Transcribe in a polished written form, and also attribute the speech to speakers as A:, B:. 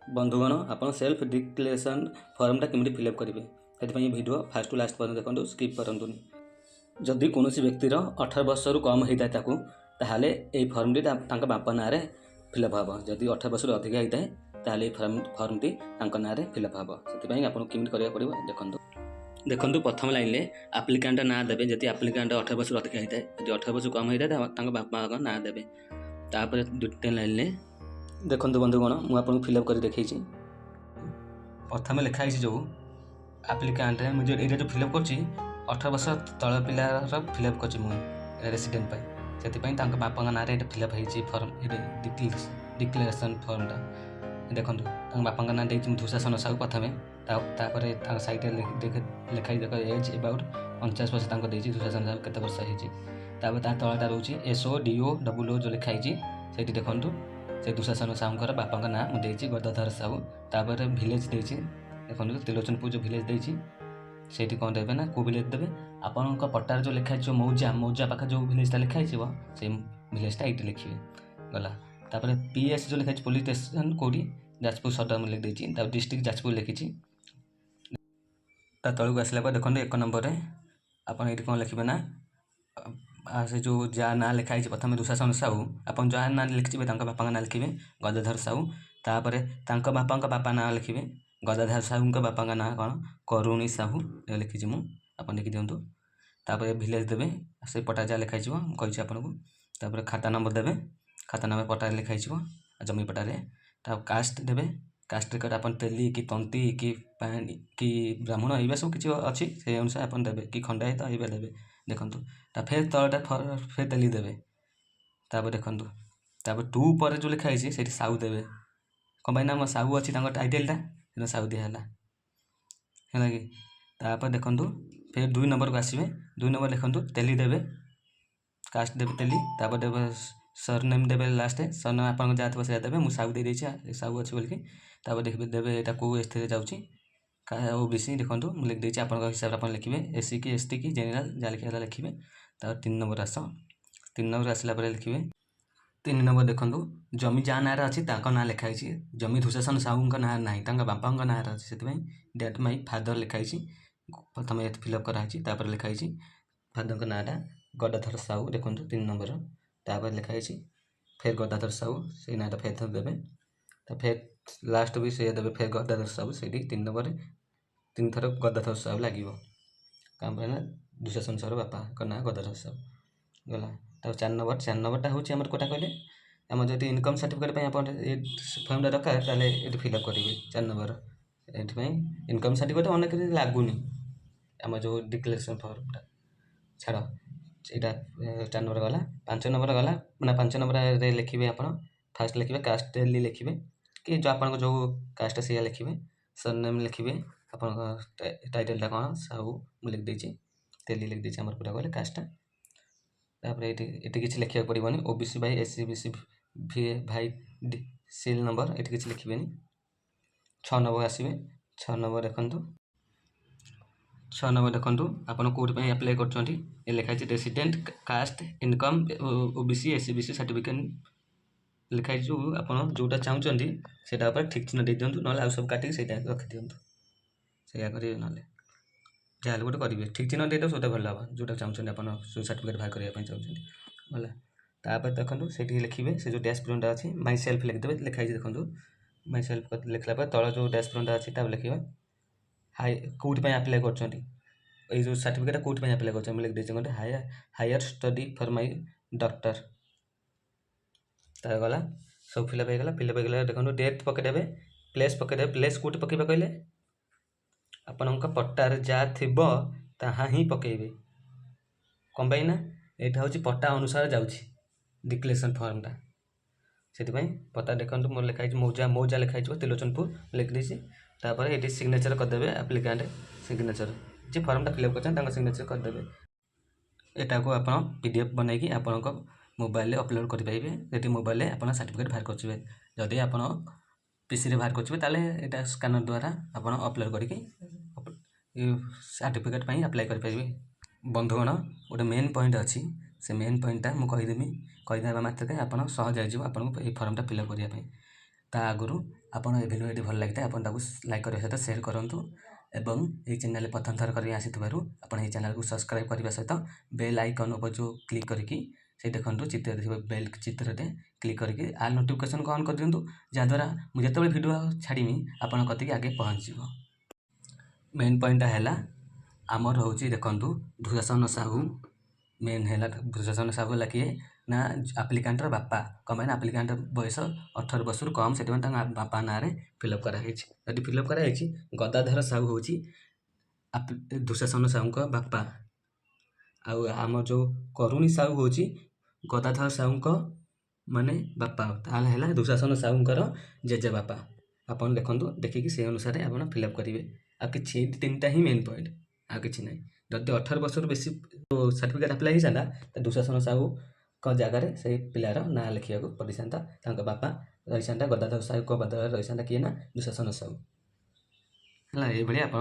A: बंधुगण आपन self declaration फॉर्मटा केमी फिलअप करेंगे से वीडियो फास्ट टू लास्ट पर्यटन देखो स्किप करूँ। जदि कौन व्यक्तिर 18 वर्ष रु कम होता है ताहले ये फॉर्मटी बापा ना फिलअप हम। जदि 18 वर्ष अधिक होता है ताहले फॉर्मटी ना फिलअप हम। से आपको केमी करा पड़ो देखो प्रथम लाइन में आप्लिकांट ना देवे। जदि आप्लिकांट 18 वर्ष अधिक होता है, यदि 18 वर्ष कम होता है बापा ना देवे। तापर द्वितीय लाइन में देखो बंधुगण मुझे फिलअप कर देखी। प्रथम लिखाई जो आप्लिकांट मुझे ये जो फिलअप कर 18 वर्ष तल पिलार फिलअप कर रेसिडेंट से बापा ना फिलअप हो फॉर्म डिक्लेरेशन फॉर्मटा। देखो बापा ना धूषासन साहू प्रथम तापर साइड लिखाई देख एज अबाउट 49 वर्ष धूषासन साहू केते वर्ष हो। तलटा रोचे SODO जो लिखाई से देखूँ से धूषासन साहूर बापा ना मुझे गदाधर साहू। तापर भिलेज देखो त्रिलोचनपुर जो भिलेज देती से कौन देवे ना कौ भिलेज देवे आपण पट्टार जो लिखाई जो मौजा पाखे जो भिलेजटा लिखाई से भिलेजटा ये लिखे गला। तापर PS जो लिखाई पुलिस स्टेशन कौटी जाजपुर सदर लिख देती डिस्ट्रिक्ट जाजपुर लिखी। तलू आसला देखो 1 नंबर आपन ये कौन लिखे ना से जो जहाँ ना लिखाई प्रथम धूषासन साहू आप जहाँ ना लिखिए बापा ना लिखे गदाधर साहू। तापर बापा ना लिखे गदाधर साहू बापा ना कौन करुणी साहू लिखी मुझे लिखि दिंतु। तापर भिलेज देवे से पट्टा जहाँ लिखाई कही आपको। तापर खाता नंबर देवे खाता नंबर पट्टा लिखाई जमी पट्टारे। कास्ट देवे कास्ट रिकॉर्ड आप तेली कि तंती कि कि ब्राह्मण ये सब किसी अच्छी से अनुसार आप देवे कि खंडायत तो ये देवे। देखो फिर तलटा फिर तेली देवे। तापर देखो तापर 2 पर जो लिखाई से साहू देवे कौन ना मो साहू अच्छी टाइटेलटा साहू दिहला है कि। तापर देखो फिर 2 नंबर को आसवे 2 नंबर लिखु तेली देवे कास्ट देवे तेली। तापर देवे सरनेम देवे लास्ट सरनेम आप जहाँ थे से देवे मुझे साहू दे साहू अच्छी बोलिकी। तापर देखिए देवे यहाँ कौ एस जाऊँगी OBC देखो मुझे लिख देती आप हिसाब से लिखे SC की ST की जेनेराल जहाँ लिखा लिखे। तापर 3 नंबर आस 3 नंबर आसला लिखे 3 नंबर देखो जमी जहाँ ना अच्छी ना लिखाई जमी धूषासन साहू ना ना बापा ना अच्छी से डेट माई फादर लिखाई प्रथम ये फिलअप कराई। तापर लिखाई फादर नाटा गदाधर साहू देखो 3 नंबर। तापर लिखाई फिर गदाधर साहू से नाटा फिर देवे फिर लास्ट भी से देवे फिर गदाधर साहू से 3 नंबर 3 थर गदाधर साहू लगे कम ना धूषासन साहू बापा ना गदाधर साहू गला। तब 4 नंबरटा हूँ आम कौटा कहले आम जो इनकम सर्टिफिकेट आप फर्मटा दरकार ये फिलअप करेंगे 4 नंबर ये इनकम सर्टिफिकेट अनेक लगुनि आम जो डिक्लेरेशन फर्मटा छाड़ यहाँ 4 नंबर गला। 5 नंबर गला ना 5 नंबर लिखे आप फास्ट लिखे कास्ट तेली लिखे कि जो आप जो कास्ट से लिखे सरनेम लिखे आप टाइटेलटा कौन साहू मुझे लिख देती तेली लिख देती पूरा कहले कास्टा। तापर ये किसी लिखा पड़ोनी OBC भाई SC BC भाई सील नंबर ये किसी लिखे 6 नंबर आसवे 6 नंबर देखो 6 नंबर देखो आपड़ कौटी आप्लाय कर लिखाई resident caste income OBC SC BC certificate लिखाई जो आप जोटा चाहते से ठीक चिन्ह दे दिंतु ना आउ सब काटिक रखी दिंतु से करेंगे ना जहाँ गोटे करेंगे ठीक चिन्ह दे दो भल हम जोटा चाहते आप सर्टिफिकेट बाहर करने चाहते गला। तापर देखो से लिखे से जो डैशबोर्डटा अच्छी माई सेल्फ लिखिदेवे लिखाई देखो माई सेल्फ लिखला तल जो डैशबोर्डटा अच्छी तब लिखे हाई कौटी आप्लाय कर जो सर्टिफिकेट कौटी आप्लाय कर लिख देते higher study for my doctor. गला सब फिलअप होगा देखो डेट पकईदेवे प्लेस पकईदेवे प्लेस कौटी पकईबे कहले आपण पट्टार जहाँ थी ताहा ही पकईबे कौन ना यहाँ हूँ पट्टा अनुसार जाऊँगी डिक्लेरेशन फॉर्मटा से पता देखो मोर लिखाई मौजा लिखाई त्रिलोचनपुर लिख देती। तापर ये सिग्नेचर करदे आप्लिकांट सिग्नेचर जी फॉर्मटा फिलअप कर सिग्नेचर करदे यहाँ को आप PDF बनैकी आपण मोबाइल अपलोड करेंगे ये मोबाइल आप सर्टिफिकेट बाहर करेंगे जदि आप PC रे बाहर करेंगे स्कानर द्वारा आप अपलोड करके सर्टिफिकेट अप्लाई करेंगे। बंधुगण गोटे मेन पॉइंट अच्छी से मेन पॉइंटा मुझे कहीदेवी कहीदेवा मात्र आप सहज हो आपको ये फॉर्मटा फिलअप करने ता आगु ଆପଣ ଏ ଭିଡ଼ିଓଟି ଭଲ ଲାଗିଥାଏ ଆପଣ ତାକୁ ଲାଇକ୍ କରିବା ସହିତ ସେୟାର କରନ୍ତୁ ଏବଂ ଏହି ଚ୍ୟାନେଲ ପ୍ରଥମ ଥର କରି ଆସିଥିବାରୁ ଆପଣ ଏହି ଚ୍ୟାନେଲକୁ ସବସ୍କ୍ରାଇब କରିବା ସହିତ ବେଲ୍ ଆଇକନ୍ ଉପରେ ଯେଉଁ କ୍ଲିକ୍ କରିକି ସେ ଦେଖନ୍ତୁ ଚିତ୍ରରେ ଥିବା ବେଲ୍ ଚିତ୍ରରେ କ୍ଲିକ୍ କରିକି ଆଲ୍ ନୋଟିଫିକେସନକୁ ଅନ୍ କରିଦିଅନ୍ତୁ ଯାହାଦ୍ୱାରା ମୁଁ ଯେତେବେଳେ ଭିଡ଼ିଓ ଛାଡ଼ିମି ଆପଣଙ୍କ କତିକି ଆଗେ ପହଞ୍ଚିବ। मेन पॉइंट है आमर हूँ देखु दुशासन साहू मेन है दुशासन साहू है किए ना आप्लिकांटर बापा कम आप्लिकांट बयस 18 वर्ष कम से बापा ना फिलअप कराई यदि फिलअप कराई गदाधर साहू हूँ दुशासन साहू बापा आम जो करुणी साहू हूँ गदाधर साहू माने बापा ताल है दुशासन साहूंकर जेजे बापा आपन देखु देखिकी से अनुसार आप फिलअप करेंगे आ कि 3टा ही मेन पॉइंट आ कि ना जब 18 वर्ष बेसी सर्टिफिकेट अप्लाई होता तो दुशासन साहू जगार से पिलार ना लिखा पड़ था बापा रही गदाधर साहू बदल रही किए ना दुशासन साहू है ये आप